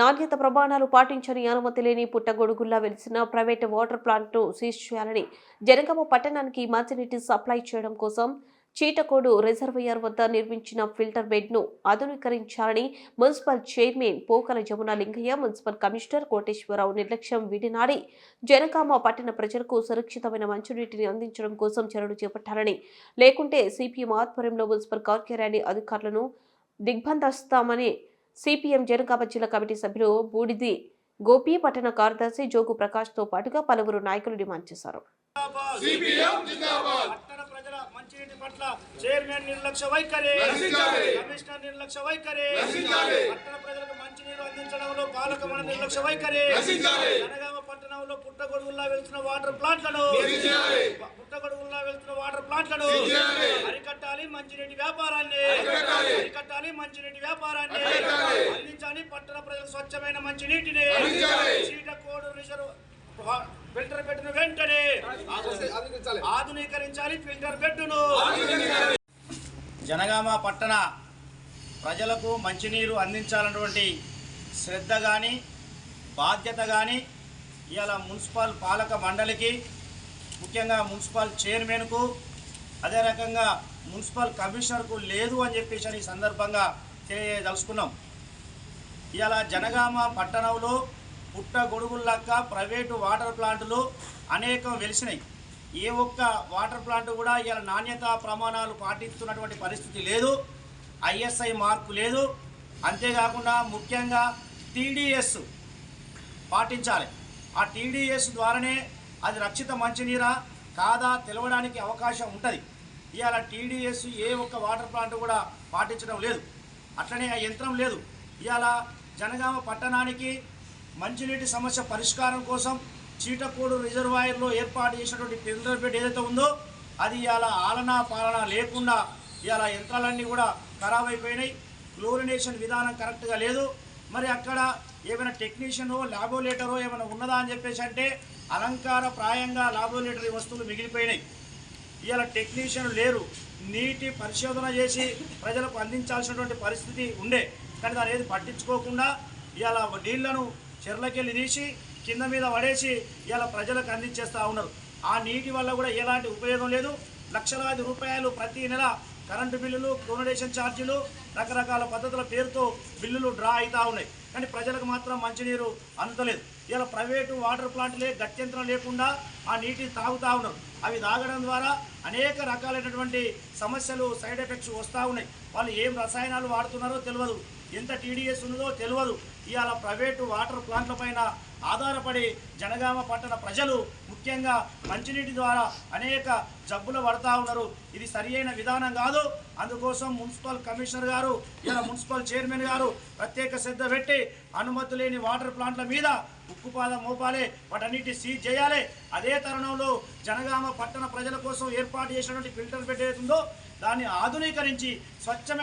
నాణ్యత ప్రమాణాలు పాటించని అనుమతి లేని పుట్టగొడుగుల్లా వెలిసిన ప్రైవేటు వాటర్ ప్లాంట్ను సీజ్ చేయాలని జనగామ పట్టణానికి మంచినీటి సప్లై చేయడం కోసం చీటకోడు రిజర్వాయర్ వద్ద నిర్మించిన ఫిల్టర్ బెడ్ను ఆధునీకరించాలని municipal chairman Pokala Jamuna Lingaiah, municipal commissioner Koteswararao నిర్లక్ష్యం విడినాడి జనగామ పట్టణ ప్రజలకు సురక్షితమైన మంచినీటిని అందించడం కోసం చర్యలు చేపట్టాలని, లేకుంటే సిపిఎం ఆధ్వర్యంలో మున్సిపల్ కార్యాలయాన్ని అధికారులను దిగ్బంధిస్తామని సిపిఎం జనగామ జిల్లా కమిటీ సభ్యులు బూడిది గోపి, పట్టణ కార్యదర్శి జోగు ప్రకాష్ తో పాటుగా పలువురు నాయకులు డిమాండ్ చేశారు. మంచినీటి పట్ల చైర్మన్ నిర్లక్ష్య వైఖరి, కమిషనర్ నిర్లక్ష్య వైఖరి, పట్టణ ప్రజలకు మంచినీరు అందించడంలో పాలకమండలి నిర్లక్ష్య వైఖరి, జనగామ పట్టణంలో పుట్టగొడుగుల్లా వెళ్తున్న వాటర్ ప్లాంట్లను అరికట్టాలి. మంచినీటి వ్యాపారాన్ని అందించాలి. పట్టణ ప్రజలకు స్వచ్ఛమైన మంచినీటిని చీటకోడు రిజర్వ్ ఫిల్టర్ బెడ్ను వెంటనే ఆధునీకరించాలి. ఫిల్టర్ బెడ్ను జనగామ పట్టణ ప్రజలకు మంచినీరు అందించాలన్నటువంటి శ్రద్ధ కానీ బాధ్యత కానీ ఇవాళ మున్సిపల్ పాలక మండలికి, ముఖ్యంగా మున్సిపల్ చైర్మన్కు, అదే రకంగా మున్సిపల్ కమిషనర్కు లేదు అని చెప్పేసి ఈ సందర్భంగా తెలియదలుచుకున్నాం. ఇవాళ జనగామ పట్టణంలో పుట్టగొడుగుల్లాగా ప్రైవేటు వాటర్ ప్లాంట్లు అనేకం వెలిసినాయి. ఏ ఒక్క వాటర్ ప్లాంట్ కూడా ఇవాళ నాణ్యతా ప్రమాణాలు పాటిస్తున్నటువంటి పరిస్థితి లేదు. ఐఎస్ఐ మార్కు లేదు. అంతేకాకుండా ముఖ్యంగా టీడీఎస్ పాటించాలి. ఆ టీడీఎస్ ద్వారానే అది రక్షిత మంచినీరా కాదా తెలవడానికి అవకాశం ఉంటుంది. ఇవాళ టీడీఎస్ ఏ ఒక్క వాటర్ ప్లాంట్ కూడా పాటించడం లేదు. అట్లనే ఆ యంత్రం లేదు. ఇవాళ జనగామ పట్టణానికి మంచినీటి సమస్య పరిష్కారం కోసం చీటకోడు రిజర్వాయర్లో ఏర్పాటు చేసినటువంటి ఫిల్టర్ బెడ్ ఏదైతే ఉందో అది ఇవాళ ఆలనా పాలన లేకుండా ఇవాళ యంత్రాలన్నీ కూడా ఖరాబ్ అయిపోయినాయి. క్లోరినేషన్ విధానం కరెక్ట్గా లేదు. మరి అక్కడ ఏమైనా టెక్నీషియనో ల్యాబోరేటరో ఏమైనా ఉన్నదా అని చెప్పేసి అంటే అలంకార ప్రాయంగా ల్యాబోరేటరీ వస్తువులు మిగిలిపోయినాయి. ఇవాళ టెక్నీషియన్ లేరు. నీటి పరిశోధన చేసి ప్రజలకు అందించాల్సినటువంటి పరిస్థితి ఉండే, కానీ దాన్ని ఏది పట్టించుకోకుండా ఇవాళ నీళ్లను చెర్లకెళ్ళి తీసి కింద మీద పడేసి ఇవాళ ప్రజలకు అందించేస్తూ ఉన్నారు. ఆ నీటి వల్ల కూడా ఎలాంటి ఉపయోగం లేదు. లక్షలాది రూపాయలు ప్రతి నెల కరెంటు బిల్లులు, డొనేషన్ ఛార్జీలు, రకరకాల పద్ధతుల పేరుతో బిల్లులు డ్రా అవుతూ ఉన్నాయి. కానీ ప్రజలకు మాత్రం మంచినీరు అందలేదు. ఇలా ప్రైవేటు వాటర్ ప్లాంట్లే గత్యంతరం లేకుండా ఆ నీటిని తాగుతూ ఉన్నారు. అవి తాగడం ద్వారా అనేక రకాలైనటువంటి సమస్యలు, సైడ్ ఎఫెక్ట్స్ వస్తూ ఉన్నాయి. వాళ్ళు ఏం రసాయనాలు వాడుతున్నారో తెలియదు, ఎంత టీడీఎస్ ఉన్నదో తెలియదు. ఇవాళ ప్రైవేటు వాటర్ ప్లాంట్ల పైన ఆధారపడి జనగామ పట్టణ ప్రజలు ముఖ్యంగా మంచినీటి ద్వారా అనేక జబ్బులు పడుతూ ఉన్నారు. ఇది సరియైన విధానం కాదు. అందుకోసం మున్సిపల్ కమిషనర్ గారు, ఇలా మున్సిపల్ చైర్మన్ గారు ప్రత్యేక శ్రద్ధ పెట్టి అనుమతి లేని వాటర్ ప్లాంట్ల మీద ఉక్కుపాదం మోపాలి, వాటన్నిటి సీజ్ చేయాలి. అదే తరుణంలో జనగామ పట్టణ ప్రజల కోసం ఏర్పాటు చేసినటువంటి ఫిల్టర్ బెడ్ ఏదైతుందో దాన్ని ఆధునీకరించి స్వచ్ఛమైన